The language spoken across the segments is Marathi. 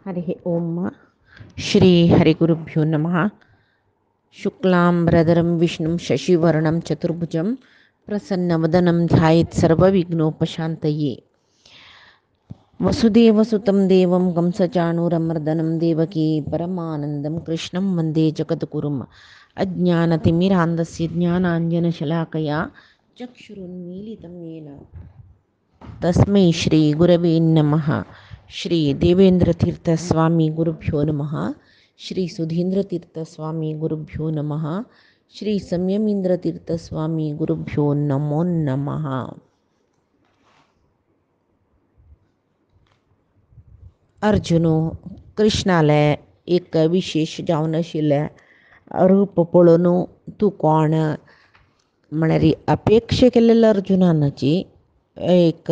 हरिः ओम श्री हरिगुरुभ्यो नमः। शुक्लांबरधरं विष्णुं शशिवर्णं चतुर्भुजं प्रसन्नवदनं ध्यायेत् सर्वविघ्नोपशान्तये। वसुदेवसुतं देवं कंसचाणूरमर्दनं देवकी परमानन्दं कृष्णं वन्दे जगद्गुरुम्। अज्ञानतिमिरान्धस्य ज्ञानाञ्जनशलाकया चक्षुरुन्मीलितं येन तस्मै श्री गुरवे नमः। श्री देवेंद्रतीर्थस्वामी गुरुभ्यो नमः। श्री सुधींद्रतीर्थस्वामी गुरुभ्यो नमः। श्री संयमींद्रतीर्थस्वामी गुरुभ्यो नमो नमः। अर्जुनो कृष्णाला एक विशेष जावन आशिल्लें रूप पळोवन तूं कोण म्हळ्यार अपेक्षा केलेल्या अर्जुनाची एक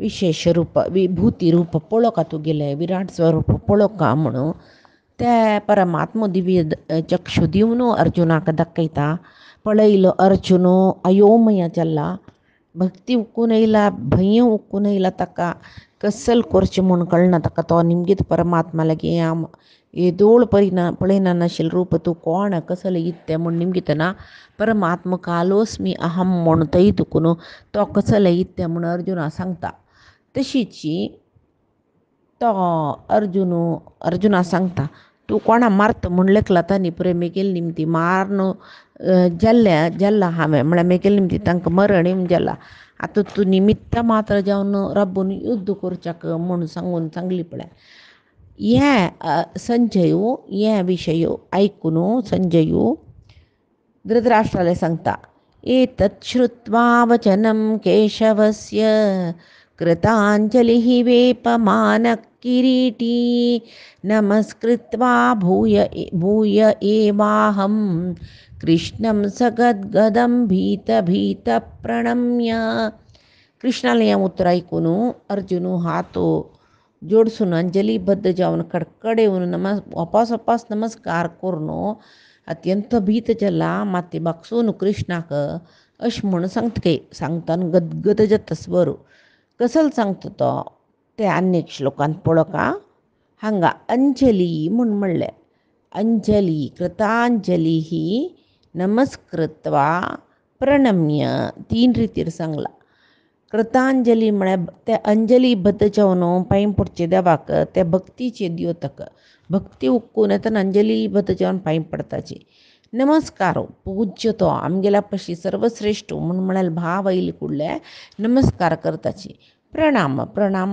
विशेष रूप विभूती रूप पळोवका तुगेलें विराट स्वरूप पळोवका म्हणून ते परमात्मा दिव्य चक्षु दिवन अर्जुनाक दाखयता. पळयलो अर्जुनो अयोमय जाल्ला, भक्ती उकून येयला, भंय उकून येयला ताका, कसल करचें म्हूण कळना ताका. तो निमगीत परमात्मा लागीं येदोळ पळयना नाशिल्लें रूप तूं कोण कसलो इत्तें म्हूण निमगीतना परमात्मा कालोस्मी अहम म्हूण थंय दुखून तो कसलो इत्तें म्हूण अर्जुना सांगता. तशीची तो अर्जुना सांगता तूं कोणा मारता म्हूण लेखलाता न्ही पुरे मेगेल निमती मारन जाल्ला हांवें म्हळ्यार मेगेल निमती तांकां मरण येवन जाला. आतां तूं निमित्त मात्र जावन राबून युध्द करच्याक म्हूण सांगली पळय. हें संजयू हें विशय आयकून संजयू धृतराष्ट्राले सांगता. एतत् श्रुत्वा वचनं केशवस्य कृताञ्जलिः वेपमानः किरीटी नमस्कृत्वा भूय एवाहं कृष्णं सगद्गदं भीत प्रणम्य. कृष्णाला हें उतर ऐकून अर्जुन हात जोडसून अंजलीबद्ध जावन कडकड येवन वापस नमस्कार करून अत्यंत भीत जाला. माती बागसून कृष्णाक अशें म्हूण सांगता गदगद जाता स्वर. कसलो सांगता तो ते अनेक श्लोकांत पळोवका. हांगा अंजली म्हूण म्हणलें. अंजली कृतांजली ही नमस्कृत्वा प्रणम्य 3 रितीर सांगला. कृतांजली म्हळ्यार ते अंजलीबद्ध जावन पांय पडचे देवाक, ते भक्तीचे द्योतक. भक्ती उक्कून येतना अंजलीबद्ध जावन पांय पडताची. नमस्कार पूज्य तो आमगेल्या पशी सर्वश्रेष्ठ म्हूण म्हळ्यार भाव येयले कुडले नमस्कार करताची. प्रणाम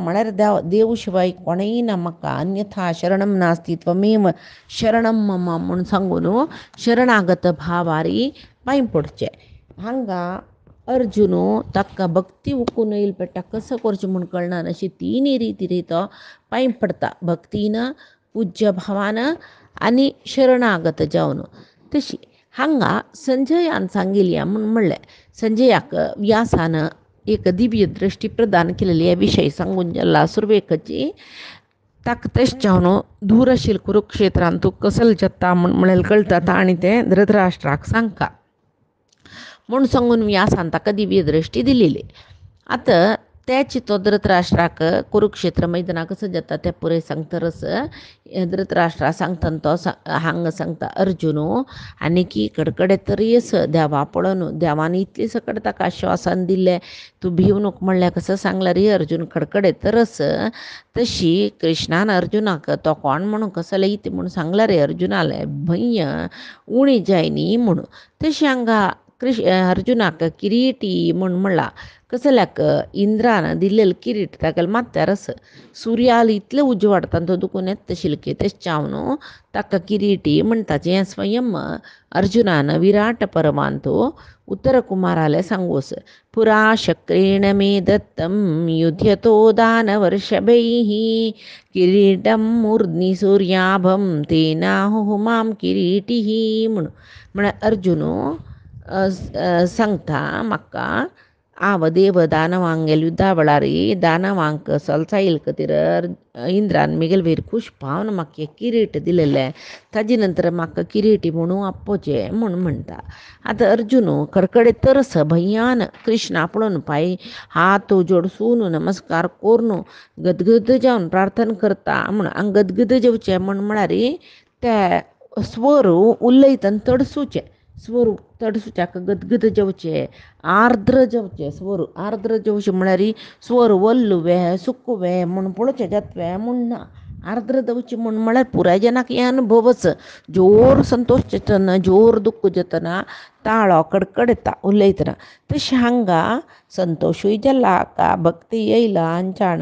म्हळ्यार देव शिवाय कोणय ना म्हाका, अन्यथा शरणम नास्ति त्वमेव शरणम मम म्हूण सांगून शरणागत भावारी पांय पडचे. हांगा अर्जुन ताका भक्ती उकून येयला पडटा, कसं करचें म्हूण कळना अशी 3 रितीर तो पांय पडता. भक्तीन, पूज्य भावान आनी शरणागत जावन. तशी हांगा संजयान सांगिल्ली म्हूण म्हणलें. संजयाक व्यासान एक दिव्य दृश्टी प्रदान केलेली हे विशय सांगून जाला सुरवेखची. ताका तशें जावन दूर आशिल्ल्या कुरुक्षेत्रांत तूं कसलो जाता म्हळ्यार कळटा आनी तें धृतराष्ट्राक सांगता म्हूण सांगून व्यासान ताका दिव्य दृश्टी दिलेली. आतां तेच तो धृतराष्ट्राक कुरुक्षेत्र मैदानाक कसं जाता तें पुरे सांगतरच धृतराष्ट्रा सांगता तो हांगा सांगता अर्जुन आनीक कडकडे तरी देवा पळोवन देवान इतली सकट ताका आश्वासन दिल्लें तूं भिवू नको म्हणल्यार कसं सांगला रे अर्जुन कडकडे तरस. तशी कृष्णान अर्जुनाक तो कोण म्हणून कसलो इती म्हूण सांगला रे अर्जुनाले भंय उणी जायनी म्हणून. तशी हांगा अर्जुनाक किरीटी म्हूण म्हणला. कसल्याक इंद्रान दिल्लेलो किरीट तागेले माथ्यार सुर्याल इतलें उजवाडटा तो दुखून येता तशिल्के तेच चावन ताका किरीटी म्हणटाचे. हें स्वयं अर्जुनान विराट पर्वांत उत्तर कुमाराले सांगूस. पुरा शक्रेण मे दत्तं युध्यतो दानवर्षभैः किरीटं मूर्ध्नि सूर्याभं तेनाहुः मां किरीटिः म्हूण. म्हळ्यार अर्जुन सांगता म्हाका आव देव दानवांगेल युद्धा बळारी दानवांक सलसा इल्कतीर इंद्रान मिगेल वेर खुश पावन म्हाका किरीट दिलेले ताजे नंतर म्हाका किरीटी म्हणून आप्पोचे म्हूण म्हणटा. आतां अर्जून कडकडे तरस भय्यान कृष्णा पळोवन पांय हात जोडसून नमस्कार करून गदगद जावन प्रार्थना करता म्हूण. हांगा गदगद जेवचे म्हळ्यार ते स्वर उलयतना तडसूचे, स्वर तडसूच्याक गदगद जेवचे, आर्द्र जेवचे, स्वर आर्द्र जेवचे म्हळ्यार स्वर वल्लुवे सुकवे म्हूण पळोवचे जेतवे म्हूण ना. आर्द्र दवचे म्हळ्यार पुराय जनाक हे अनुभवच जोर संतोश जेतना जोर दुख्ख जेतना ताळो कडकडता उलयतना. तशें हांगा संतोशूय जाला का भक्ती येयला हांच्यान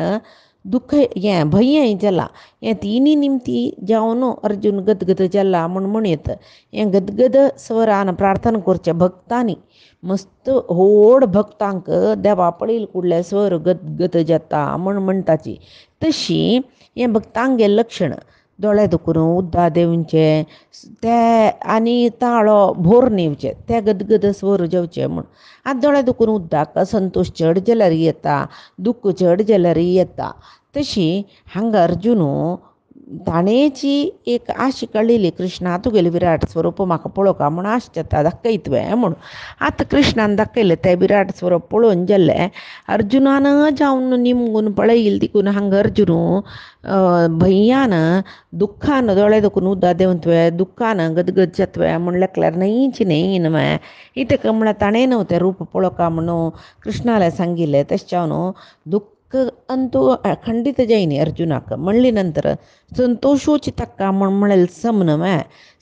दुख्ख हें भंय जाला हें तिनी निमती जावन अर्जून गदगद जाला म्हूण म्हणयत. हें गदगद स्वरान प्रार्थना करचें भक्तांनी मस्त व्हड भक्तांक देवा पळयल कुडले स्वर गदगद जाता म्हूण म्हणटाची. तशी हें भक्तांगें लक्षण दोळे दुखून उद्दा देंवचे ते आनी ताळो भोर न्हेवचे ते गदगद स्वर जेवचे म्हूण. आतां दोळे दुखून उद्दाक संतोश चड जाल्यार येता, दुख्ख चड जाल्यार येता. तशी हांगा अर्जून ताणेची एक आश काडलेली कृष्णा तुगेलें विराट स्वरूप म्हाका पळोवका म्हूण आश जाता दाखयतवे म्हूण. आतां कृष्णान दाखयलें तें विराट स्वरूप पळोवन जाल्लें अर्जुनान जावन निमगून पळयले देखून हांगा अर्जून भंयान दुख्खान दोळे दुखून उद्दा देंवतवे दुख्खान गदगद जातवे म्हूण लेखल्यार न्हयच न्हय न्हय इतक म्हळ्यार ताणें न्हू तें रूप पळोवका म्हणून कृष्णाले सांगिल्लें. तशें जावन दुख्ख अंतू खंडीत जायनी अर्जुनाक म्हणले नंतर संतोशूच ताका म्हूण म्हळें समनवे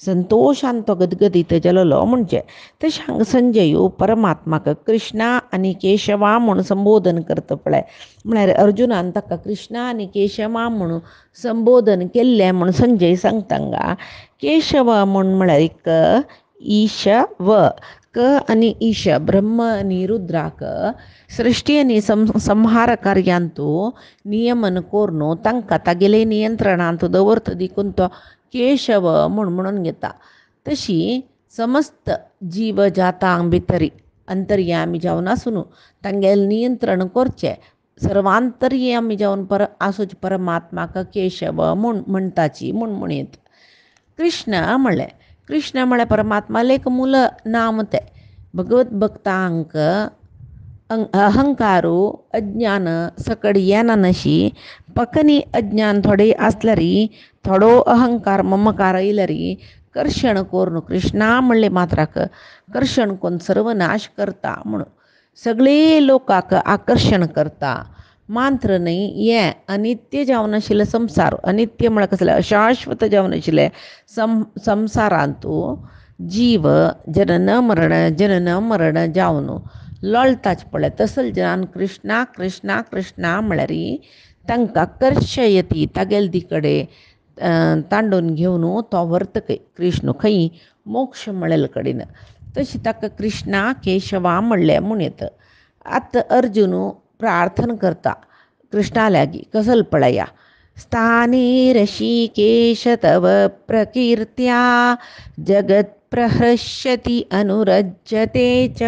संतोशान तो गदगदीत जालोलो म्हणजे. तशें हांगा संजय परमात्माक कृष्णा आनी केशवा म्हूण संबोधन करता पळय म्हळ्यार अर्जुनान ताका कृष्णा आनी केशवा म्हूण संबोधन केल्लें म्हूण संजय सांगता हांगा. केशव म्हूण म्हळ्यार एक ईशव क आनी ईश ब्रह्म आनी रुद्राक सृश्टी आनी संहार कार्यांतू नियमन करून तांकां तागेले नियंत्रणांत दवरता देखून तो केशव म्हणून घेता. तशी समस्त जीव जातां भितर अंतर्यामी जावन आसून तांगेलें नियंत्रण करचें सर्वांतर्यामी जावन आसूच परमात्माक केशव म्हूण म्हणटाची म्हूण म्हणयत. कृष्ण म्हळ्यार परमात्माले एक मूल नाम तें भगवत भक्तांक अहंकारू अज्ञान सकड येना नशी पकनी अज्ञान थोडे आसल्यारी थोडो अहंकार ममकार येयल्यारी कर्शण करून कृष्णा म्हणले मात्राक कर्शण करून सर्वनाश करता म्हणून सगळे लोकांक आकर्शण करता. मात्र न्हय हें अनित्य जावन आशिल्लें संवसार अनित्य म्हळ्यार कसलें अशाश्वत जावन आशिल्लें संवसारांतू जीव जनन मरण जावन लोळताच पळय तसले जनान कृष्णा कृष्णा कृष्णा म्हळ्यार तांकां कर्शयती तागेले कडेन तांडून घेवन तो व्हरतकय कृष्ण खंय मोक्ष मेळेले कडेन. तशी ताका कृष्णा केशवा म्हणलें म्हूण येता. आतां अर्जून प्रार्थना करता कृष्णा लागीं कसले पळया. स्थाने ऋषिकेश तव प्रकीर्त्या जगत् प्रहृष्यति अनुरज्यते च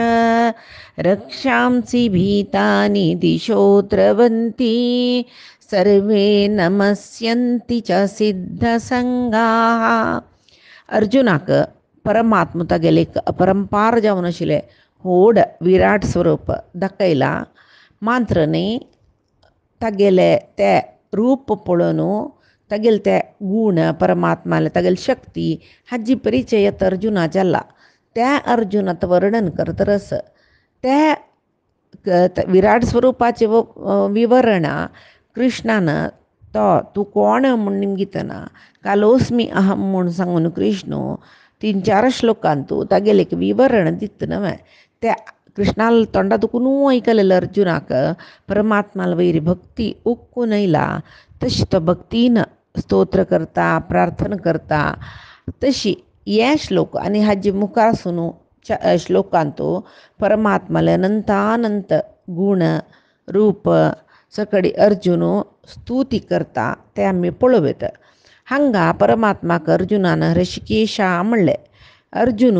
रक्षांसि भीतानि दिशो द्रवन्ति सर्वे नमस्यन्ति च सिद्धसंगाः. अर्जुनाक परमात्मा तागेले अपरंपार जावन आशिल्लें व्हड विराट स्वरूप दाखयलां. मात्र न्हय तागेले ते रूप पळोवन तागेले ते गूण परमात्माले तागेली शक्ती हाजी परिचय अर्जुना जाला. त्या अर्जुनात वर्णन करतरस त्या विराट स्वरुपाचे विवरणा कृष्णान तो तूं कोण म्हूण निमगितना कालोस्मी अहम म्हूण सांगून कृष्ण 3-4 श्लोकांत तागेले विवरण दिता न्हय. त्या कृष्णाल तोंडा दुखून आयकलेलं अर्जुनाक परमात्माल वयर भक्ती उक्कून येयला. तशी तो भक्तीन स्तोत्र करता प्रार्थना करता. तशी हे श्लोक आनी हाजे मुखारसून श्लोकांत परमात्माले अनंतानंत गुण रूप सकडी अर्जुन स्तुती करता ते आमी पळोवया. हांगा परमात्माक अर्जुनान ऋषिकेशा म्हणलें. अर्जुन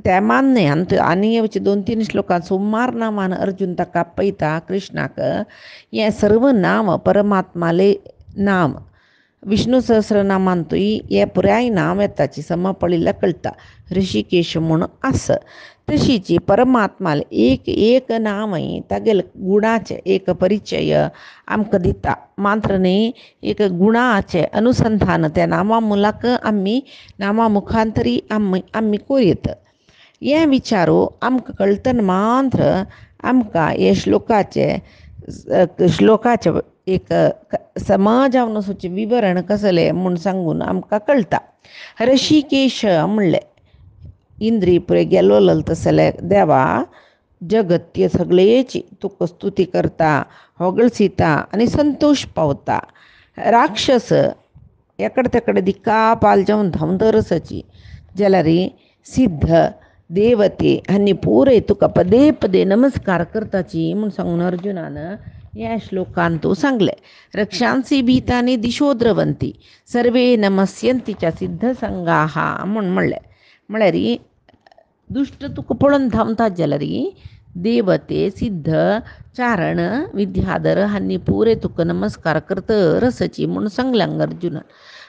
त्या मान्य आणि याचे 2-3 श्लोकात सुमार नामान अर्जुन ताका पैता कृष्णाक हे सर्व नाम परमात्माले नाम विष्णू सहस्रनामांतूय हे पुराय नाम येताची सम पडलेला कळता ऋषिकेश म्हणून असं तशीची परमात्माला एक एक नामय तागेल गुणाचे एक परिचय आमकां दिता मात्र न्ही एक गुणाचे अनुसंधान त्या नामा मुलाक आम्ही नामा मुखांतरी आम्ही कोरीत हे विचारो आमकां कळतन मात्र आमकां हे श्लोकाचे एक समाजावनसूचे विवरण कसले म्हूण सांगून आमकां कळटा ऋषिकेश म्हणले इंद्री पुरे गेलो तसले देवा जगत्य सगळेची तुका स्तुती करता होगळसिता आनी संतोष पावता राक्षस एकडे तेकडे दिक्कापाल जावन धांवतरसाची जाल्यार सिद्ध देवते हांणी पुरे तुका पदे पदे नमस्कार करताची म्हूण सांगून अर्जुनान ह्या श्लोकांत सांगले रक्षांसी भीतानी दिशो द्रवंती सर्वे नमस्यंतीच्या सिद्ध संगाः म्हूण म्हणले म्हळ्यार दुष्ट तुका पळोवन धांवतात जाल्यार देवते सिद्ध चारण विद्याधर हांणी पुरे तुका नमस्कार करतरसची म्हूण सांगल्यांक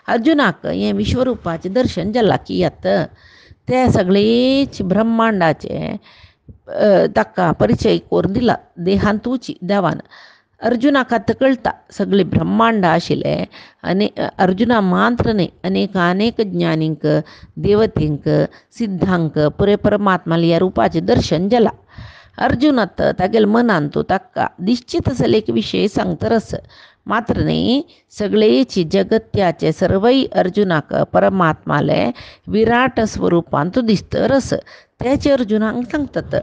अर्जुनाक हें विश्वरूपाचें दर्शन जालां की आतां ते सगळेच ब्रह्मांडाचे ताका परिचय करून दिला देहांतूची देवान अर्जुनाक आतां कळटा सगळी ब्रह्मांड आशिल्ले आनी अर्जुना मात्र न्ही अनेक ज्ञानींक देवतेंक सिद्धांक पुरे परमात्माले ह्या रूपाचें दर्शन जालां अर्जुनात तागेल मनान तो ताका निश्चित असले एक विशय सांगतरस मात्र न्ही सगळेची जगत्याचे सर्वय अर्जुनाक परमात्माले विराट स्वरुपांत दिसतरस त्याचे अर्जुनाक सांगतात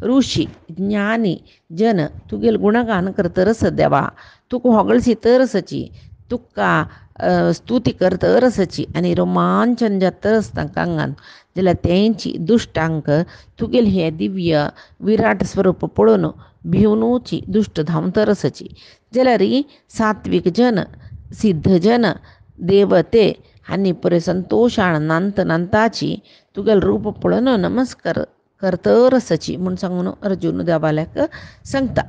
ऋषी ज्ञानी जन तुगेल गुणगान करतरस देवा तुका होगळसितरसची तुका स्तुती करतरसची आनी रोमांचन जातरस तांकां आंगान जाल्यार तेंची दुश्टांक तुगेल हे दिव्य विराट स्वरूप पळोवन भिवनूची दुश्ट धांवतरसची जाल्यार सात्विक जन सिद्ध जन देवते हांणी पुरे संतोशान नांताची तुगेल रूप पळोवन नमस्कार करतरसची म्हूण सांगून अर्जुन देवाल्याक सांगता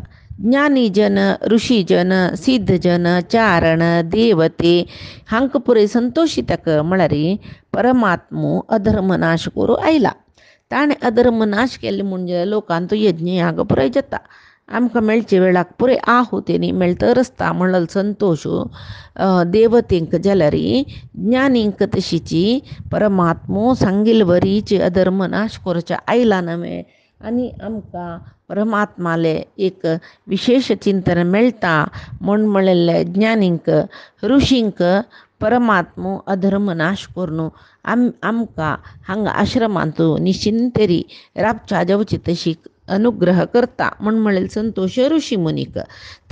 ज्ञानी जन ऋषी जन सिद्ध जन चारण देवते हांकां पुरे संतोषितक म्हळ्यार परमात्मो अधर्म नाश करूं आयला ताणें अधर्म नाश केले म्हणजे लोकांचो यज्ञ याग पुराय जाता आमकां मेळचे वेळाक पुरे आहुतेनी मेळतरसता म्हणल संतोश देवतेंक जाल्यार ज्ञानींक तशीची परमात्मो सांगिल वरीचे अधर्म नाश करचे आयला नवे आनी आमकां परमात्माले एक विशेष चिंतन मेळटा म्हूण म्हणलेले ज्ञानींक ऋषींक परमात्मो अधर्म नाश करून आमकां हांगा आश्रमांत निश्चिंतेरी राबच्या जावची तशी अनुग्रह करता म्हूण म्हणलेले संतोश ऋषी मुनीक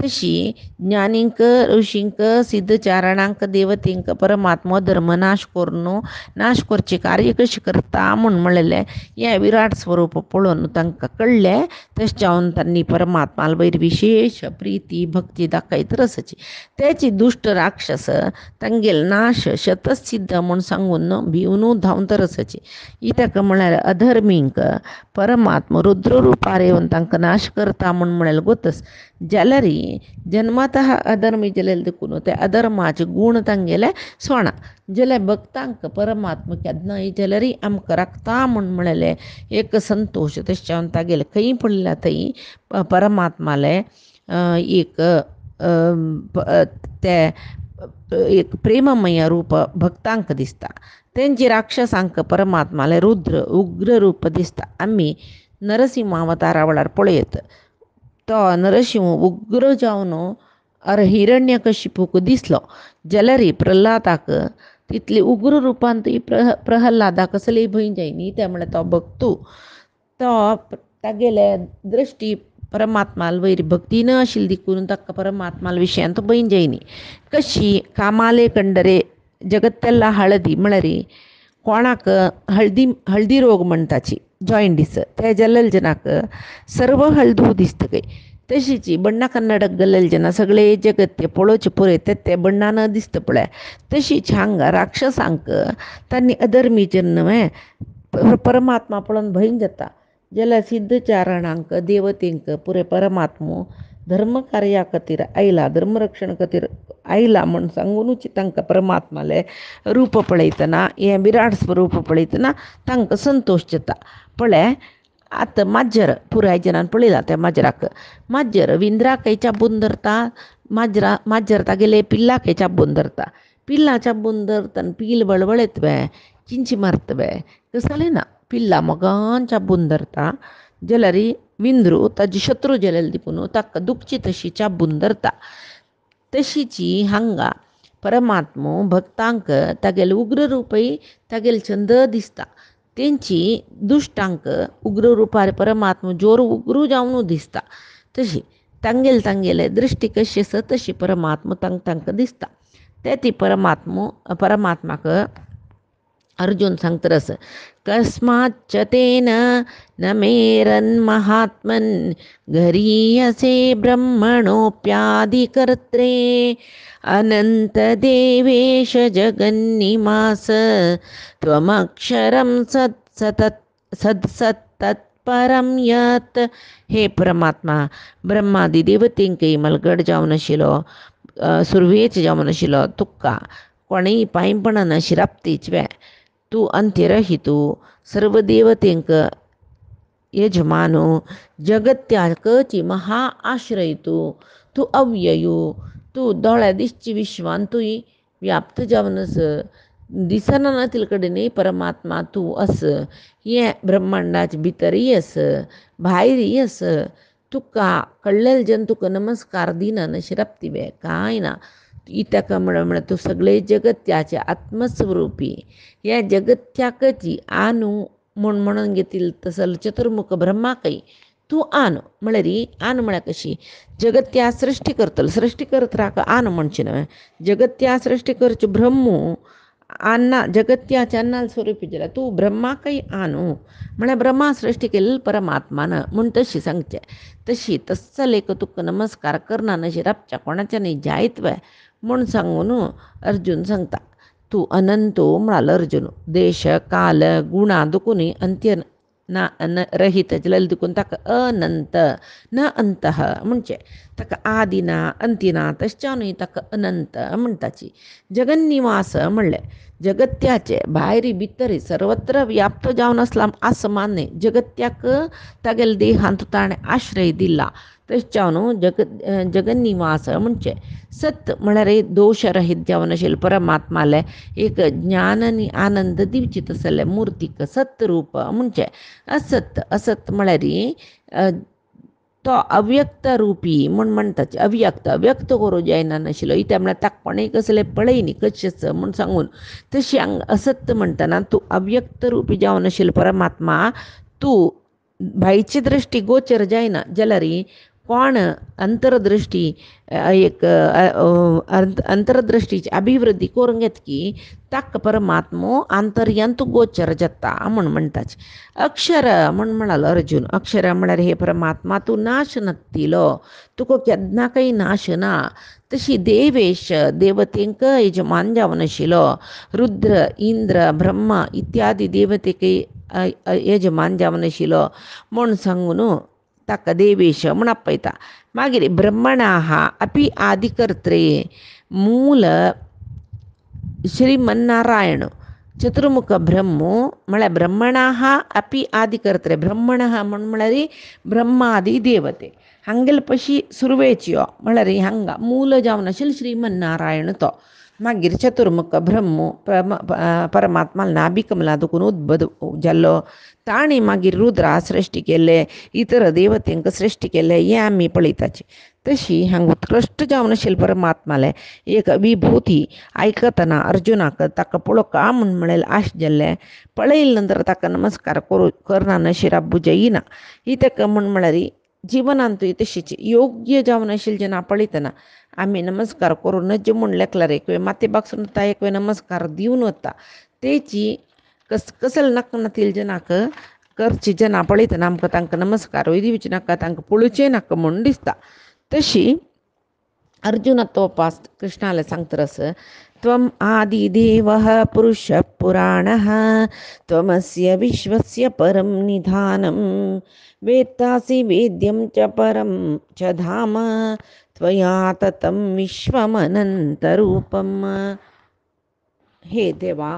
तशी ज्ञानींक ऋषींक सिद्धचारणांक देवतेंक परमात्मा धर्म नाश करून नाश करचे कार्य कशें करता म्हूण म्हणलेले हे विराट स्वरूप पळोवन तांकां कळ्ळें तशें जावन तांणी परमात्मा वयर विशेष प्रिती भक्ती दाखयतरसची तेची दुश्ट राक्षस तांगेल नाश शतसिद्ध म्हूण सांगून भिवन धांवतरसची इतक म्हळ्यार अधर्मींक परमात्मा रुद्ररूपार येवन तांकां नाश करता म्हूण म्हळेलें गोतस जाल्यार जन्मतः अधर्मी जाल्यार देखून ते अधर्माचे गुण तांगेले सोणा जाल्यार भक्तांक परमात्मा केन्नाय जाल्यार आमकां राखता म्हूण म्हळेलें एक संतोश तशें जावन तागेले खंय पडल्या थंय परमात्माले एक ते एक प्रेममय रूप भक्तांक दिसता तेंची राक्षसांक परमात्माले रुद्र उग्र रूप दिसता आमी नरसिंह अवतारा वेळार पळयत तो नरसिंह उग्र जावन हिरण्यकशिपूक दिसलो जाल्यार प्रल्हादाक तितली उग्र रुपान प्रल्हादाक कसली भंय जायनी ते म्हळ्यार तो भक्तू तो तागेले दृश्टी परमात्माल वयर भक्ती न आशिल्ली देखून ताका परमात्माल विशयांत भंय जायनी कशी कामाले कंडरे जगत्तेल्ला हळदी म्हळ्यार कोणाक हळदी रोग म्हणटाची जॉयंडीस ते जाल्लेले जनाक सर्व हळदू दिसतकय तशीची बण्णा कन्नडक गेल्लेले जना सगळे जगत ते पळोवचे पुरे ते बण्णान दिसता पळय तशीच हांगा राक्षसांक तांणी अधर्मी जन्म परमात्मा पळून भईन जाता ज्याला सिद्धचारणांक देवतेंक पुरे परमात्मो धर्म कार्या खातीर आयला धर्मरक्षण खातीर आयला म्हण सांगूनच तांकां परमात्माले रूप पळयतना हें विराट स्वरूप पळयतना तांकां संतोश जाता. पळय आतां माजर पुराय जनान पळयलां त्या माजर विंद्राक चाबून धरता, माजर तागेले पिल्लाक चाबून धरता, पिल्ला चाबून धरतना पिल वळवळेतवे चिंची मारतवे कसलें पिल्ला मोगान चाबून धरता जाल्यार विंद्रू ताजी शत्रू जालेले दिपून ताका दुखची तशी चाबून धरता. तशीची हांगा परमात्मो भक्तांक तागेले उग्र रूपय तागेले छंद दिसता. तेंची दुश्टांक उग्र रूपार परमात्मो जोर उग्र जावन दिसता. तशी तांगेले दृश्टी कशी आसा तशी परमात्मो तांकां दिसता. ते ती परमात्माक अर्जुन सांगतरस कस्माच्च तेन न मेरन् महात्मन् गरीयसे ब्रह्मणोऽप्यादिकर्त्रे अनंत देवेश जगन्निवास त्वमक्षरं सत्सत्तत्परं यत्. हे परमात्मा ब्रह्मादी देवतेंकय मलगड जावन आशिल्लो सुरवेच जावन आशिल्लो तुका कोणेय पांयपणान शिरापतीचवे तूं अंत्यरहितू सर्व देवतेंक यजमानो जगत्याकची महा आश्रय तूं अव्ययू तूं दोळ्या दिसची विश्वांतूय व्याप्त जावन आस दिसना तिल कडेनय परमात्मा तूं आस. हें ब्रह्मांडाचे भितरय आस भायरय आस. तुका कळलेले जन तुका नमस्कार दिनान शिरापतीवे कांय ना. इतका म्हण तूं सगळे जगत्याचे आत्मस्वरूपी ह्या जगत्याकची आनू म्हणून घेतील तसल चतुर्मुख ब्रह्माकय तूं आन म्हळ्यार आन म्हळ्यार कशी जगत्या सृश्टी करतलो सृश्टी करत राक आन म्हणचे न्हय. जगत्या सृश्टी करचे ब्रह्मू अन्ना जगत्याचे अन्नाल स्वरूपी जाल्यार तूं ब्रह्माकय आनू म्हळ्यार ब्रह्मा सृश्टी केलेली परमात्मान म्हूण तशी सांगचें. तशी तस्सल एक तुका नमस्कार करना नशी रापच्या कोणाच्यानय जायतवे म्हूण सांगून अर्जुन सांगता. तूं अनंतो म्हळालो अर्जुन देश काल गुणा दुखूनय अंत्य ना रहित जाल्यार देखून ताका अनंत न अंतः म्हणचें. ताका आदी ना अंती ना तशच्यानूय ताका अनंत म्हणटाची. जगन्निवास म्हणलें जगत्याचे भायरी भितरी सर्वत्र व्याप्त जावन आसला आसमान्य जगत्याक तागेले देहांत ताणें आश्रय दिला तशच्यान जगन्निवास म्हणचें. सत म्हळ्यार दोश रहीत जावन आशिल्ले परमात्माले एक ज्ञान आनी आनंद दिवची तसले मुर्तीक सत रूप म्हणचें. असत म्हळ्यार तो अव्यक्त रूपी म्हूण म्हणटाचे. अव्यक्त करूं जायना नाशिल्लो इत्या म्हळ्यार ताका कोणेय कसले पळय न्ही कशेंच म्हूण सांगून तशी असत म्हणटना तूं अव्यक्त रूपी जावन आशिल्लो परमात्मा तूं भायची दृश्टी गोचर जायना जाल्यार कोण अंतरदृश्टी एक अंतरदृश्टीची अभिवृद्धी करून घेतकी ताका परमात्मो आंतर्यांत गोचर जाता म्हूण म्हणटाचे. अक्षर म्हूण म्हणालो अर्जुन. अक्षर म्हळ्यार हे परमात्मा तूं नाश नासतिलो तुका केन्नाकय नाश ना. तशी देवेश देवतेंक यजमान जावन आशिल्लो रुद्र इंद्र ब्रह्मा इत्यादी देवतेकय यजमान जावन आशिल्लो म्हूण सांगून ताका देवेश म्हूण आपयता. मागीर ब्रह्मणाः अपि आदिकर्त्रे मूल श्रीमन्नारायण चतुर्मुख ब्रह्मो म्हळ्यार ब्रह्मणाः अपि आदिकर्त्रे. ब्रह्मणः म्हूण म्हळ्यार ब्रह्मादी देवते हांगेले पशी सुरवेच्यो म्हळ्यार हांगा मूल जावन आशिल्लो श्रीमन्नारायण तो. मागीर चतुर्मुख ब्रह्मो परमात्मा नाभिकमला दुखून उद्भव जाल्लो ताणें मागीर रुद्रा सृश्टी केले इतर देवतेंक सृश्टी केले हें आमी पळयताची. तशी हांगा उत्कृश्ट जावन आशिल्ले परमात्माले एक विभूती आयकतना अर्जुनाक ताका पळोवका म्हूण म्हळें आश जाल्लें. पळयले नंतर ताका नमस्कार करना नशिरा बुजयना. इतका म्हूण म्हळ्यार जिवनांतूय तशीच योग्य जावन आशिल्ले जेन्ना पळयतना आमी नमस्कार करून नज म्हूण लेखल्यार एक वेळ माते बागसून वता एक वेळ नमस्कार दिवन वता. तेची कसले नाका जनाक करची जेन्ना पळयतना आमकां तांकां नमस्कारूय दिवचे नाका तांकां पळोवचें नाका म्हूण दिसता. तशी अर्जुना तोपास कृष्णाले सांगतरस त्वम् आदिदेवः पुरुषः पुराणः त्वमस्य विश्वस्य परं निधानं वेत्तासि वेद्यं च परं च धाम त्वया ततं विश्वमनन्तरूपम्. हे देवा,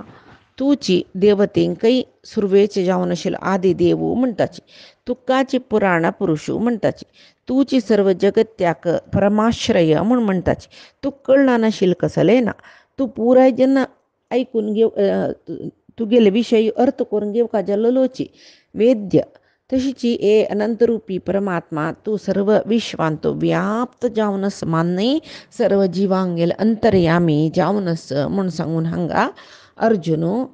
तूची देवतेंकई सुरवेचे जावन आशिल्लो आदी देवू म्हणटाची, तुकाची पुराण पुरुषू म्हणटाची, तूची सर्व जगत्याक परमाश्रय म्हूण म्हणटाची. तू कळना नाशिल कसले ना, तू पुराय जेन्ना ऐकून घेव तुगेले विशयी अर्थ करून घेवका जल्लोची वेद्य तशीची ए अनंतरूपी परमात्मा तू सर्व विश्वांत व्याप्त जावनस मान्ने सर्व जीवांगेल अंतर्यामी जावनस म्हूण सांगून हांगा अर्जुनो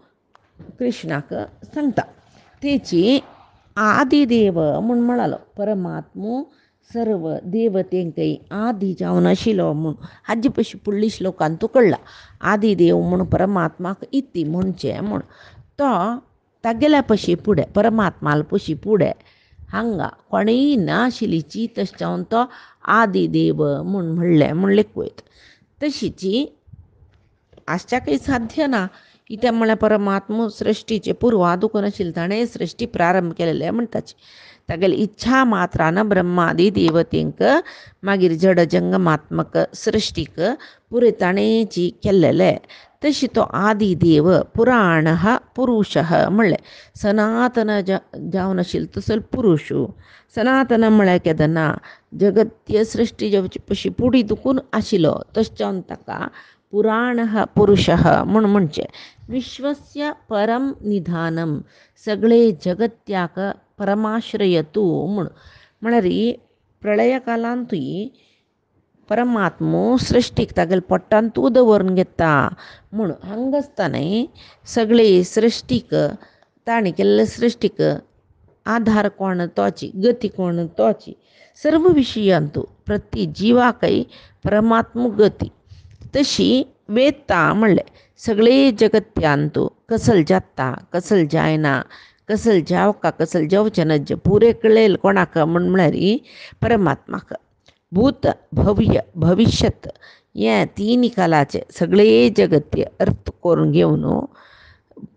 कृष्णाक सांगता. तेची आदिदेव म्हूण म्हणालो, परमात्मो सर्व देवतेंकय आदी जावन आशिल्लो म्हूण हाजे पयशी फुडली श्लोकान तो कळला. आदिदेव म्हूण परमात्माक इति म्हणचे म्हूण तो तागेल्या पशी फुडें परमात्माल पशी फुडें हांगा कोणेय नाशिल्ली चीत तशें जावन तो आदिदेव म्हूण म्हणलें वयता. तशीची आसच्याकय साध्य ना. कित्याक म्हळ्यार परमात्मो सृश्टीचे पुर्वादुको नाशिल्लो, ताणें सृश्टी प्रारंभ केलेलें म्हणटाची. तागेली इच्छा मात्रान ब्रह्मादी देवतेंक मागीर जड जंगमात्मक सृश्टीक पुरे ताणेची केल्लेलें. तशी तो आदिदेव पुराण पुरुष म्हणलें. सनातन जावन आशिल्लो तसो पुरुषू. सनातन म्हळ्यार केदना जगत्य सृश्टी जावचे पशी फुडें दुखून आशिल्लो तशें जावन ताका पुराण पुरुष म्हूण म्हणचे. विश्वस्य परम निधानम, सगळे जगत्याक परमाश्रय तूं म्हूण म्हळ्यार प्रळय कालांतूय परमात्मो सृश्टीक तागेले पोट्टान तूं दवरून घेता म्हूण हांगा आसतना सगळे सृश्टीक ताणें केल्ले सृश्टीक आधार कोण तोची, गती कोण तोची. सर्व विशयांतू प्रति जीवाकय परमात्म गती तशी वेत्ता म्हणलें. सगळे जगत्यांतू कसल जाता कसल जायना, कसल जावका कसल जावचें नज पुरे कळेल कोणाक म्हळ्यार परमात्माक. भूत भव्य भविष्यत हे तिनी कालाचे सगळे जगत्य अर्थ करून घेवन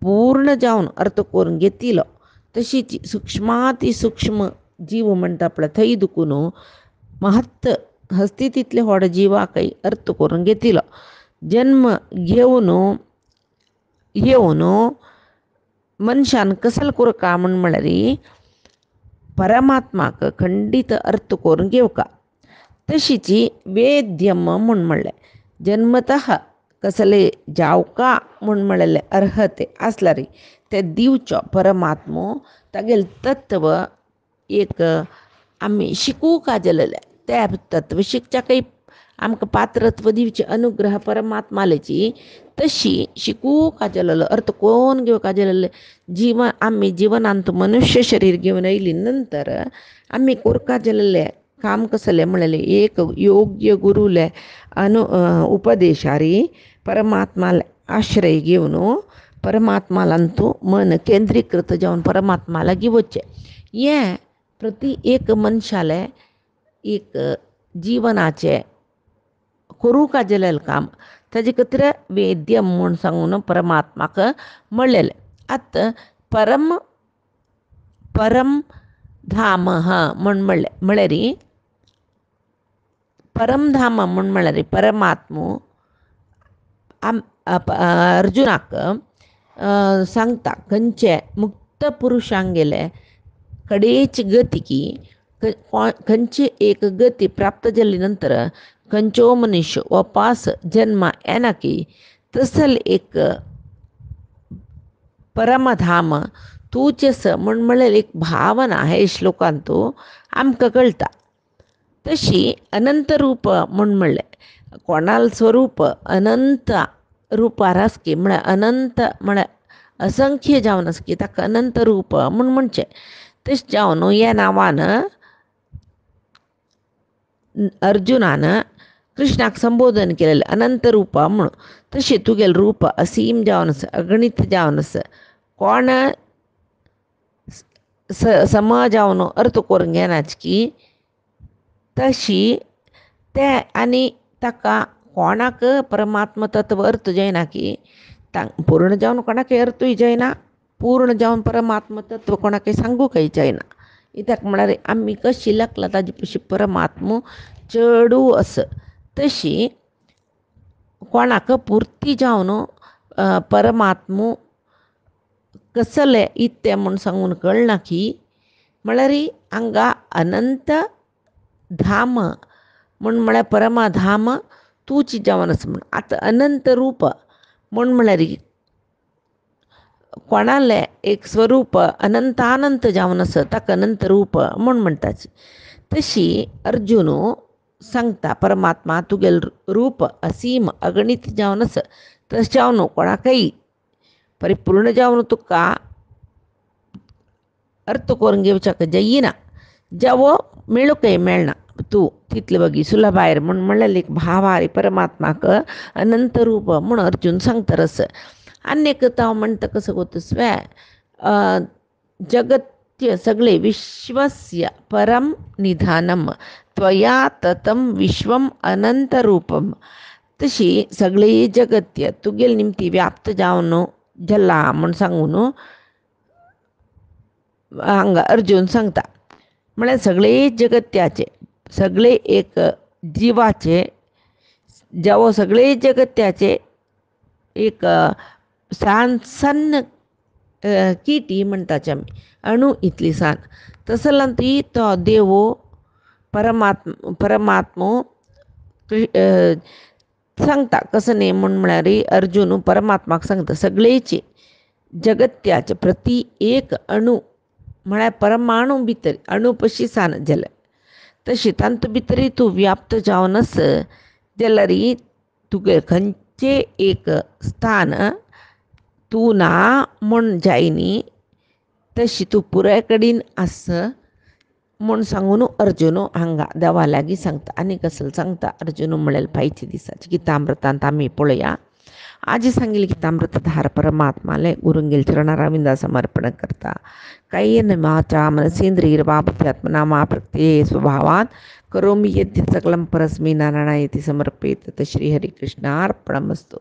पूर्ण जावन अर्थ करून घेतिलो. तशीच सूक्ष्माती सूक्ष्म जीव म्हणटा पळय थंय दुखून महत्त हस्ती तितले व्हड जिवाकय अर्थ करून घेतिलो. जन्म येवन मनशान कसल करका म्हळ्यार परमात्माक खंडीत अर्थ करून घेवका. तशीची वेद्यम म्हूण म्हणलें. जन्मतः कसले जावका म्हूण म्हणलेले अर्हते आसल्यार ते दिवचो परमात्मो तागेले तत्व एक आमी शिकूंक जालेले. ते तत्व शिकच्याकय आमकां पात्रत्व दिवचे अनुग्रह परमात्मालेची तशी शिकूंक जालेलो अर्थ कोण घेवका जालेले. आमी जिवनांत मनुष्य शरीर घेवन आयली नंतर आमी करका जालेले काम कसले म्हणलेले एक योग्य गुरुले उपदेशारी परमात्माले आश्रय घेवन परमात्मालांतू मन केंद्रीकृत जावन परमात्माला घेवचे. हें प्रति एक मनशाले एक जिवनाचे करूंक जालेलें काम ताजे खातीर वेद्य म्हूण सांगून परमात्माक म्हणलेलें. आतां परम धाम म्हूण म्हळ्यार परमधाम म्हूण म्हळ्यार परमात्मो अर्जुनाक सांगता खंयचे मुक्त पुरुषांगेले कडेची गती की खंयची एक गती प्राप्त जाली नंतर खंयच्यो मनुष्य वापस जन्म येना की तसल एक परमधाम तूचेस म्हूण म्हळ्यार एक भावना हे श्लोकांत आमकां कळटा. तशी अनंत रूप म्हूण म्हणलें. कोणाल स्वरूप अनंत रुपार आसकी म्हळ्यार अनंत म्हळ्यार असंख्य जावन आसकी ताका अनंत रूप म्हूण म्हणचें. तशें जावन ह्या नांवान अर्जुनान कृष्णाक संबोधन केलेलें अनंत रूप म्हूण. तशें तुगेलें रूप असीम जावन आसा, अगणित जावन आसा. कोण सम जावन अर्थ करून घेनाच की तशी ते आनी ताका कोणाक परमात्म तत्व अर्थ जायना की पूर्ण जावन कोणाक अर्थूय जायना, पूर्ण जावन परमात्म तत्व कोणाक सांगूकय जायना. इत्याक म्हळ्यार आमी कशी लागला ताजे पशी परमात्मो चडू असं. तशी कोणाक पुर्ती जावन परमात्मो कसले इत्ते म्हूण सांगून कळना की म्हळ्यार हांगा अनंत धाम म्हळ्यार परमाधाम तूच जावन आसा म्हण. आतां अनंत रूप म्हळ्यार कोणाले एक स्वरूप अनंतानंत जावन आसा ताका अनंत रूप म्हणटाची. तशी अर्जुन सांगता परमात्मा तुगेल रूप असीम अगणित जावन आसा. तशें जावन कोणाकय परिपूर्ण जावन तुका अर्थ करून घेवच्याक जायना, जावो मेळूकय मेळना. तूं तितले बगी सुलभायर म्हणल्यार एक भावारी परमात्माक अनंत रूप म्हूण अर्जुन सांगता रस. आनीक हांव म्हणटा कसो गोतस्वे जगत्य सगळे विश्वस्य परम निधानम त्वया ततं विश्वम अनंत रूपम. तशी सगळे जगत्य तुगेल निमती व्याप्त जावन जल्ला म्हूण सांगून हांगा अर्जुन सांगता. म्हळ्यार सगळे जगत्याचे सगळे एक जिवाचे जावो सगळे जगत्याचे एक सन्न किटी म्हणटाचे आमी अणू इतली सान. तसलं ती तो देवो परमात्मो सांगता कसं न्ही म्हळ्यार अर्जुन परमात्माक सांगता सगळेचे जगत्याचे प्रति एक अणू म्हळ्यार परमाणू भितर अणू पशी सान जाल्यार तशी तांतू भितरी तूं व्याप्त जावन आस जाल्यार तुगे खंयचे एक स्थान तूं ना म्हूण जायनी. तशी तूं पुराय कडेन आस म्हूण सांगून अर्जुन हांगा देवा लागीं सांगता. आनी कसलो सांगता अर्जुन म्हळ्यार पायच्या दिसाची गीतामृतांत आमी पळोवया. आज सांगिल्ले गीतामृतधार परमात्माले गुरुंगेल चरणारविंदा समर्पण करता. कायेन वाचा मनसेंद्रियैर्वा मा प्रकृते स्वभावात् करोमि यद्यत् सकलं परस्मै नारायणायेति समर्पयेत्. श्रीहरिकृष्णार्पणमस्तु.